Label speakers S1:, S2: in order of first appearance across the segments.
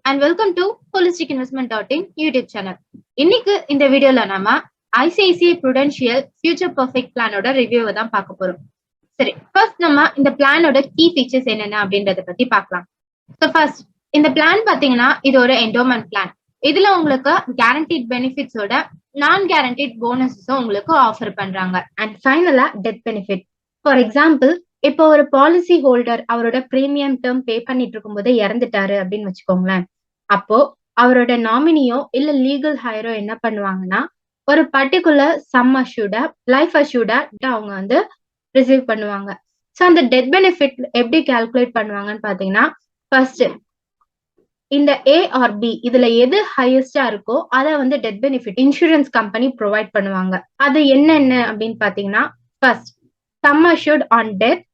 S1: and welcome to Holistic Investment.in YouTube channel. இன்னைக்கு இந்த வீடியோல நாம ICICI Prudential Future Perfect பிளானோட ரிவ்யூவை தான் பார்க்க போறோம். சரி, ஃபர்ஸ்ட் நம்ம இந்த பிளானோட கீ ஃபீச்சர்ஸ் என்னென்ன அப்படின்றத பத்தி பார்க்கலாம். ஸோ ஃபர்ஸ்ட் இந்த பிளான் பாத்தீங்கன்னா இது ஒரு என்டோமெண்ட் பிளான். இதுல உங்களுக்கு கேரண்டீட் பெனிஃபிட்ஸோட நான் கேரண்டீட் போனஸஸும் உங்களுக்கு ஆஃபர் பண்றாங்க. அண்ட் ஃபைனலா டெத் பெனிஃபிட். ஃபார் எக்ஸாம்பிள், இப்போ ஒரு பாலிசி ஹோல்டர் அவரோட பிரீமியம் டேர்ம் பே பண்ணிட்டு இருக்கும்போது இறந்துட்டாரு அப்படின்னு வச்சுக்கோங்களேன். அப்போ அவரோட நாமினியோ இல்ல லீகல் ஹையரோ என்ன பண்ணுவாங்கன்னா ஒரு பர்டிகுலர் சம் அஷ்யூர்டா லைஃப் அஷ்யூர்டா அவங்க வந்து ரிசீவ் பண்ணுவாங்க. ஸோ அந்த டெத் பெனிஃபிட் எப்படி கால்குலேட் பண்ணுவாங்கன்னு பாத்தீங்கன்னா, ஃபர்ஸ்ட் இந்த ஏ ஆர் பி இதுல எது ஹையஸ்டா இருக்கோ அதை வந்து death benefit insurance company provide பண்ணுவாங்க. அது என்னென்ன அப்படின்னு பாத்தீங்கன்னா, first sum assured on death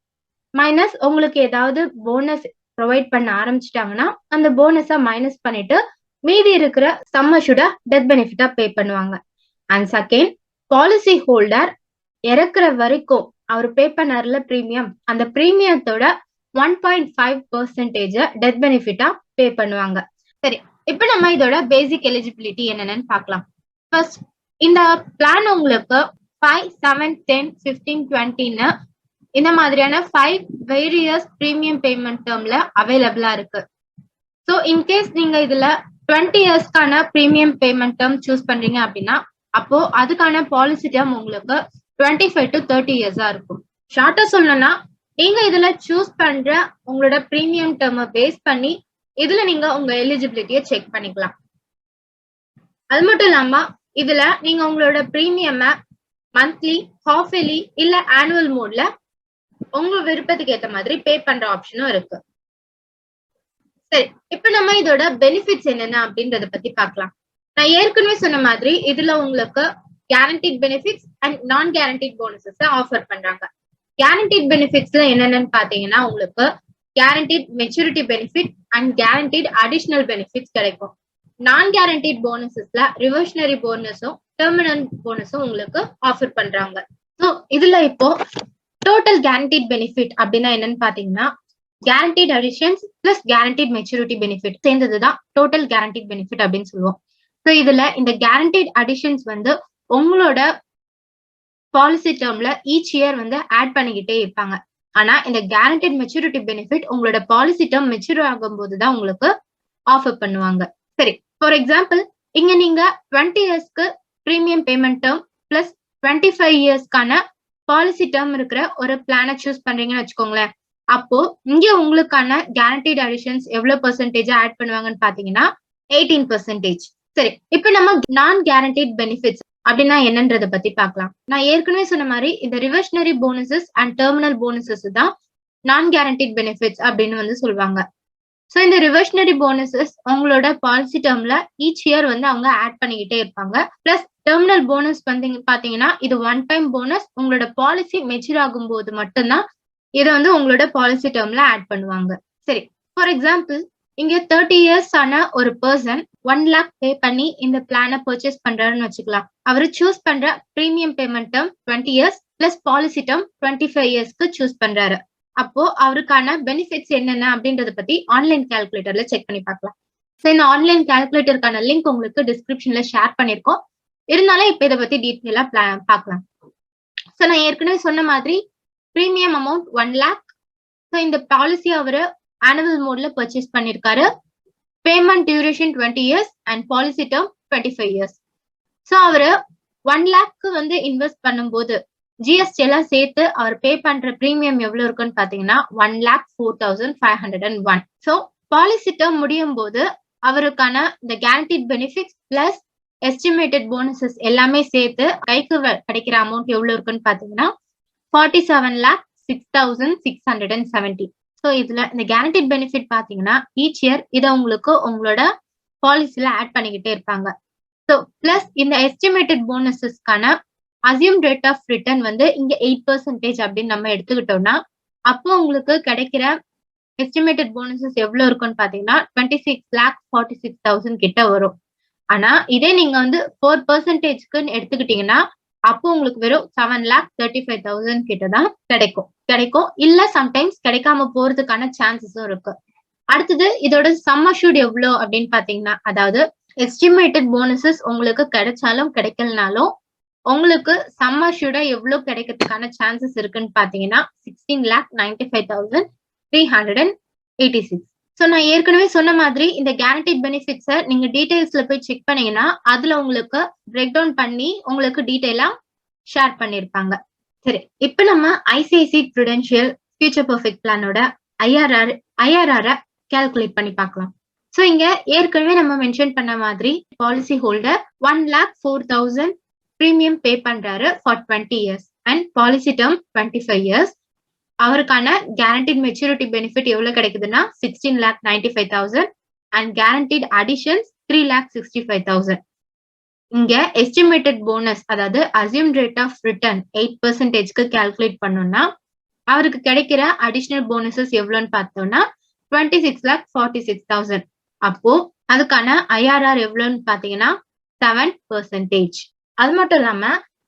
S1: minus உங்களுக்கு ஏதாவது போனஸ் ப்ரொவைட் பண்ண ஆரம்பிச்சிட்டாங்கன்னா அந்த போனஸை மைனஸ் பண்ணிட்டு மீதி இருக்கிற சம் அஷ்யூர்டா டெத் பெனிஃபிட்டா பே பண்ணுவாங்க. அண்ட் செகண்ட், பாலிசி ஹோல்டர் இறக்குற வரைக்கும் அவர் பே பண்ணார்ல பிரீமியம், அந்த பிரீமியத்தோட 1.5% டெத் பெனிஃபிட்டா பே பண்ணுவாங்க. சரி, இப்ப நம்ம இதோட பேசிக் எலிஜிபிலிட்டி என்னன்னு பார்க்கலாம். ஃபர்ஸ்ட், இந்த பிளான் உங்களுக்கு 5, 7, 10, 15, 20ன்னு இந்த மாதிரியான 5 வேரியஸ் பிரீமியம் பேமெண்ட் டேர்ம்ல அவைலபிளா இருக்கு. ஸோ இன்கேஸ் நீங்க இதுல 20 இயர்ஸ்க்கான பிரீமியம் பேமெண்ட் டேர்ம் சூஸ் பண்றீங்க அப்படின்னா அப்போ அதுக்கான பாலிசி டேர்ம் உங்களுக்கு 25 to 30 இயர்ஸா இருக்கும். ஷார்ட்டா சொல்லணும்னா நீங்க இதுல சூஸ் பண்ற உங்களோட பிரீமியம் டேர்மை பேஸ் பண்ணி இதுல நீங்க உங்க எலிஜிபிலிட்டியை செக் பண்ணிக்கலாம். அது மட்டும் இல்லாம இதுல நீங்க உங்களோட பிரீமியம் மந்த்லி, ஹாஃப் இயர்லி இல்ல ஆனுவல் மோட்ல உங்க விருப்பத்துக்கு ஏத்த மாதிரி பே பண்ற ஆப்ஷனும் இருக்கு. சரி, இப்ப நம்ம இதோட பெனிஃபிட்ஸ் என்னென்ன அப்படின்றத பத்தி பார்க்கலாம். நான் ஏற்கனவே சொன்ன மாதிரி இதுல உங்களுக்கு கேரண்டீட் பெனிஃபிட்ஸ் அண்ட் நான் கேரண்டீட் போனஸஸ் ஆஃபர் பண்றாங்க. கேரண்டீட் பெனிஃபிட்ஸ்ல என்னென்னு பாத்தீங்கன்னா உங்களுக்கு guaranteed maturity benefit and guaranteed additional benefits கிடைக்கும். நான் கேரண்டீட் போனஸஸ்ல ரிவர்ஷனரி போனஸும் டெர்மினல் போனஸும் உங்களுக்கு ஆஃபர் பண்றாங்க. ஸோ இதுல இப்போ டோட்டல் கேரண்டீட் பெனிஃபிட் அப்படின்னா என்னன்னு பாத்தீங்கன்னா guaranteed additions plus guaranteed maturity benefit சேர்ந்ததுதான் டோட்டல் கேரண்டீட் பெனிஃபிட் அப்படின்னு சொல்லுவோம். ஸோ இதுல இந்த கேரண்டீட் அடிஷன்ஸ் வந்து உங்களோட பாலிசி டேர்ம்ல ஈச் இயர் வந்து ஆட் பண்ணிக்கிட்டே இருப்பாங்க. ஆனா இந்த கேரண்டீட் மெச்சூரிட்டி பெனிஃபிட் உங்களோட பாலிசி டேர்ம் மெச்சூர் ஆகும் போதுதான் உங்களுக்கு ஆஃபர் பண்ணுவாங்க. சரி, ஃபார் எக்ஸாம்பிள் இங்க நீங்க 20 இயர்ஸ்க்கு பிரீமியம் பேமெண்ட் டேர்ம் பிளஸ் 25 இயர்ஸ்க்கான பாலிசி டேர்ம் இருக்கிற ஒரு பிளானை சூஸ் பண்றீங்கன்னு வச்சுக்கோங்களேன். அப்போ இங்க உங்களுக்கான கேரண்டீட் அடிஷன்ஸ் எவ்வளவு பெர்சன்டேஜ் ஆட் பண்ணுவாங்கன்னு பாத்தீங்கன்னா 18%. சரி, இப்ப நம்ம நான் கேரண்டீட் பெனிஃபிட்ஸ் அப்படின்னா என்னன்றத பத்தி பார்க்கலாம். நான் ஏற்கனவே சொன்ன மாதிரி இந்த ரிவர்ஷனரி போனஸஸ் அண்ட் டெர்மினல் போனஸஸ் தான் நான் கேரண்டீட் பெனிஃபிட்ஸ் அப்படின்னு வந்து சொல்லுவாங்க. ஸோ இந்த ரிவர்ஷனரி போனஸஸ் உங்களோட பாலிசி டேர்ம்ல ஈச் இயர் வந்து அவங்க ஆட் பண்ணிக்கிட்டே இருப்பாங்க. பிளஸ் டெர்மினல் போனஸ் வந்து பாத்தீங்கன்னா இது ஒன் டைம் போனஸ், உங்களோட பாலிசி மெச்சூர் ஆகும் போது மட்டும்தான் இதை வந்து உங்களோட பாலிசி டேர்ம்ல ஆட் பண்ணுவாங்க. சரி, ஃபார் எக்ஸாம்பிள் இங்க 30 இயர்ஸ் ஆன ஒரு பர்சன் 1 lakh பே பண்ணி இந்த பிளானை பர்ச்சேஸ் பண்றாருன்னு வச்சுக்கலாம். அவரு சூஸ் பண்ற premium payment term 20 years plus policy term 25 இயர்ஸ்க்கு சூஸ் பண்றாரு. அப்போ அவருக்கான பெனிஃபிட்ஸ் என்னென்ன அப்படின்றத பத்தி ஆன்லைன் கால்குலேட்டர்ல செக் பண்ணி பார்க்கலாம். ஸோ இந்த ஆன்லைன் கால்குலேட்டருக்கான லிங்க் உங்களுக்கு டிஸ்கிரிப்ஷன்ல ஷேர் பண்ணிருக்கோம். இருந்தாலும் இப்ப இதை பத்தி டீட்டெயிலா பார்க்கலாம். ஸோ நான் ஏற்கனவே சொன்ன மாதிரி பிரீமியம் அமௌண்ட் 1 lakh. ஸோ இந்த பாலிசி அவரு ஆனுவல் மோட்ல பர்ச்சேஸ் பண்ணிருக்காரு. Payment duration 20 years and policy term 25 years. So அவரு 1 lakh வந்து இன்வெஸ்ட் பண்ணும்போது ஜிஎஸ்டி எல்லாம் சேர்த்து அவர் பே பண்ற பிரீமியம் எவ்வளவு இருக்குன்னு பாத்தீங்கன்னா 1,04,501. ஸோ பாலிசி டேர்ம் முடியும் போது அவருக்கான இந்த guaranteed benefits plus estimated bonuses எல்லாமே சேர்த்து கைக்கு கிடைக்கிற அமௌண்ட் எவ்வளவு இருக்குன்னு பாத்தீங்கன்னா 47,06,670. ஸோ இதுல இந்த கேரண்டீட் பெனிஃபிட் பாத்தீங்கன்னா ஈச் இயர் இதை உங்களுக்கு உங்களோட பாலிசில ஆட் பண்ணிக்கிட்டே இருப்பாங்க. ஸோ பிளஸ் இந்த எஸ்டிமேட்டட் போனஸஸ்க்கான அசியூம் ரேட் ஆஃப் ரிட்டர்ன் வந்து இங்க 8% அப்படின்னு நம்ம எடுத்துக்கிட்டோம்னா அப்போ உங்களுக்கு கிடைக்கிற எஸ்டிமேட்டட் போனஸஸ் எவ்வளவு இருக்குன்னு பாத்தீங்கன்னா 26,46,000 கிட்ட வரும். ஆனா இதே நீங்க வந்து 4%க்கு எடுத்துக்கிட்டீங்கன்னா அப்போ உங்களுக்கு வெறும் 7,35,000 கிட்ட தான் கிடைக்கும். இல்ல சம்டைம்ஸ் கிடைக்காம போறதுக்கான சான்சஸும் இருக்கு. அடுத்தது இதோட சம் அஷ்யூர்ட் எவ்வளவு அப்படின்னு பாத்தீங்கன்னா, அதாவது எஸ்டிமேட்டட் போனஸஸ் உங்களுக்கு கிடைச்சாலும் கிடைக்கலனாலும் உங்களுக்கு சம் அஷ்யூர்டா எவ்வளவு கிடைக்கிறதுக்கான சான்சஸ் இருக்குன்னு பாத்தீங்கன்னா 16,95,386. சோ நான் ஏற்கனவே சொன்ன மாதிரி இந்த கேரண்டட் பெனிஃபிட்ஸை நீங்க டீடைல்ஸ்ல போய் செக் பண்ணீங்கன்னா அதுல உங்களுக்கு பிரேக் டவுன் பண்ணி உங்களுக்கு டீடைலா ஷேர் பண்ணிருப்பாங்க. சரி, இப்ப நம்ம ஐசிஐசி ப்ரூடென்ஷியல் ஃபியூச்சர் பெர்ஃபெக்ட் பிளானோட ஐஆர்ஆர் கால்குலேட் பண்ணி பார்க்கலாம். சோ இங்க ஏற்கனவே நம்ம மென்ஷன் பண்ண மாதிரி பாலிசி ஹோல்டர் 1,04,000 பிரீமியம் பே பண்றாரு for 20 years and policy term 25 years. அவருக்கான கேரண்டட் மெச்சூரிட்டி பெனிஃபிட் எவ்வளவு கிடைக்குதுன்னா 16,95,000 அண்ட் கேரண்டட் அடிஷன்ஸ் 3,65,000. இங்க எஸ்டிமேட்டட் போனஸ் அதாவது அசியூம்ட் ரேட் ஆஃப் ரிட்டர்ன் 8%க்கு கால்குலேட் பண்ணோம்னா அவருக்கு கிடைக்கிற அடிஷனல் போனஸஸ் எவ்வளவுன்னு பார்த்தோம்னா 26,46,000. அப்போ அதுக்கான ஐஆர்ஆர் எவ்வளவுன்னு பாத்தீங்கன்னா 7%. அது மட்டும் இல்லாம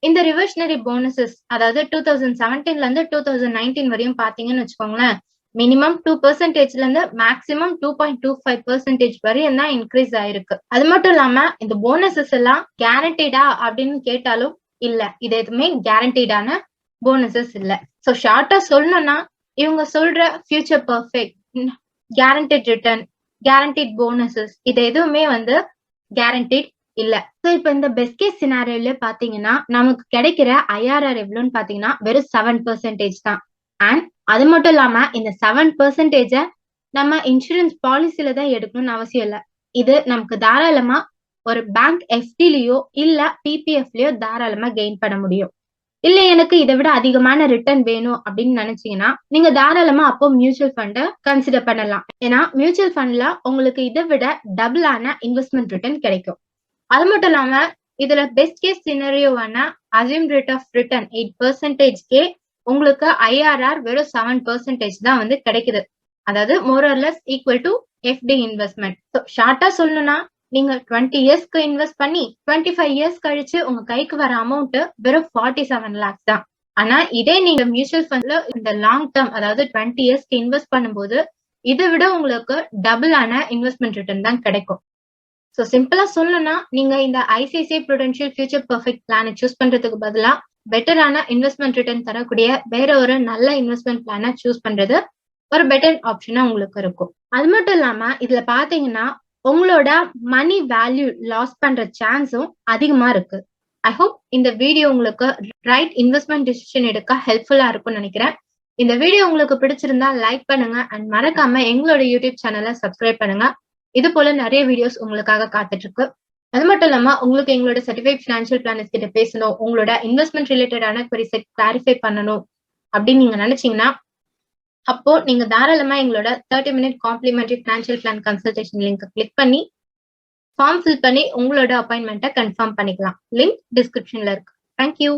S1: இந்த ரிவர்ஷனரி போனஸஸ் அதாவது 2017ல இருந்து 2019 வரையும் பாத்தீங்கன்னு வச்சுக்கோங்களேன், மினிமம் 2%ல இருந்து மேக்சிமம் 2.25% வரையும் தான் இன்க்ரீஸ் ஆயிருக்கு. அது மட்டும் இல்லாம இந்த போனஸஸ் எல்லாம் கேரண்டடா அப்படின்னு கேட்டாலும் இல்ல, இது எதுவுமே கேரண்டடான போனஸஸ் இல்ல. சோ ஷார்ட்டா சொல்லணும்னா இவங்க சொல்ற future perfect, guaranteed return, guaranteed bonuses இது எதுவுமே வந்து கேரண்டட் இல்ல. சோ இப்ப இந்த பெஸ்ட் கேஸ் சினாரியோல பாத்தீங்கன்னா நமக்கு கிடைக்கிற ஐஆர்ஆர் எவ்வளவுன்னு பாத்தீங்கன்னா வெறும் 7% தான். அண்ட் அது மட்டும் இல்லாம இந்த 7% நம்ம இன்சூரன்ஸ் பாலிசில தான் எடுக்கணும்னு அவசியம் இல்ல. இது நமக்கு தாராளமா ஒரு பேங்க் எஃப்டிலயோ இல்ல பிபிஎஃப்லயோ தாராளமா கெயின் பண்ண முடியும். இல்ல எனக்கு இதை விட அதிகமான ரிட்டர்ன் வேணும் அப்படின்னு நினைச்சீங்கன்னா நீங்க தாராளமா அப்போ மியூச்சுவல் ஃபண்ட கன்சிடர் பண்ணலாம். ஏன்னா மியூச்சுவல் ஃபண்ட்ல உங்களுக்கு இதை விட டபுள் ஆன இன்வெஸ்ட்மெண்ட் ரிட்டர்ன் கிடைக்கும். அது மட்டும் இல்லாம இதுல பெஸ்ட் கேஸ் சினரியோவான அசியூம் ரேட் ஆஃப் ரிட்டர்ன் 8%கே உங்களுக்கு ஐஆர்ஆர் வெறும் 7% தான் வந்து கிடைக்குது. அதாவது more or less equal to FD investment. ஷார்ட்டா சொல்லணும்னா நீங்க 20 இயர்ஸ்க்கு இன்வெஸ்ட் பண்ணி 25 இயர்ஸ் கழிச்சு உங்க கைக்கு வர அமௌண்ட் வெறும் 47 lakhs தான். ஆனா இதே நீங்க மியூச்சுவல் ஃபண்ட்ல இந்த லாங் டேர்ம் அதாவது 20 இயர்ஸ்க்கு இன்வெஸ்ட் பண்ணும்போது இதை விட உங்களுக்கு டபுள் ஆன இன்வெஸ்ட்மெண்ட் ரிட்டர்ன் தான் கிடைக்கும். சோ சிம்பிளா சொல்லணும்னா நீங்க இந்த ஐசிஐசிஐ ப்ரூடென்ஷியல் ஃபியூச்சர் பெர்ஃபெக்ட் பிளானை சூஸ் பண்றதுக்கு பதிலா பெட்டரான இன்வெஸ்ட்மெண்ட் ரிட்டர்ன் தரக்கூடிய வேற ஒரு நல்ல இன்வெஸ்ட்மெண்ட் பிளானை சூஸ் பண்றது ஒரு பெட்டர் ஆப்ஷனா உங்களுக்கு இருக்கும். அது மட்டும் இல்லாம இதுல பாத்தீங்கன்னா உங்களோட மணி வேல்யூ லாஸ் பண்ற சான்ஸும் அதிகமா இருக்கு. ஐ ஹோப் இந்த வீடியோ உங்களுக்கு ரைட் இன்வெஸ்ட்மெண்ட் டிசிஷன் எடுக்க ஹெல்ப்ஃபுல்லா இருக்கும்னு நினைக்கிறேன். இந்த வீடியோ உங்களுக்கு பிடிச்சிருந்தா லைக் பண்ணுங்க அண்ட் மறக்காம எங்களோட யூடியூப் சேனலை சப்ஸ்கிரைப் பண்ணுங்க. இது போல நிறைய வீடியோஸ் உங்களுக்காக காத்துட்டு இருக்கு. அது மட்டும் இல்லாம உங்களுக்கு எங்களோட சர்டிஃபைட் ஃபினான்ஷியல் பிளானர்ஸ் கிட்ட பேசணும், உங்களோட இன்வெஸ்ட்மெண்ட் ரிலேட்டடான queries கிளாரிஃபை பண்ணணும் அப்படின்னு நீங்க நினைச்சீங்கன்னா அப்போ நீங்க தாராளமா எங்களோட 30-minute complementary financial plan consultation link click பண்ணி ஃபார்ம் ஃபில் பண்ணி உங்களோட அப்பாயின்மெண்ட்டை கன்ஃபார்ம் பண்ணிக்கலாம். லிங்க் டிஸ்கிரிப்ஷன்ல இருக்கு. தேங்க்யூ.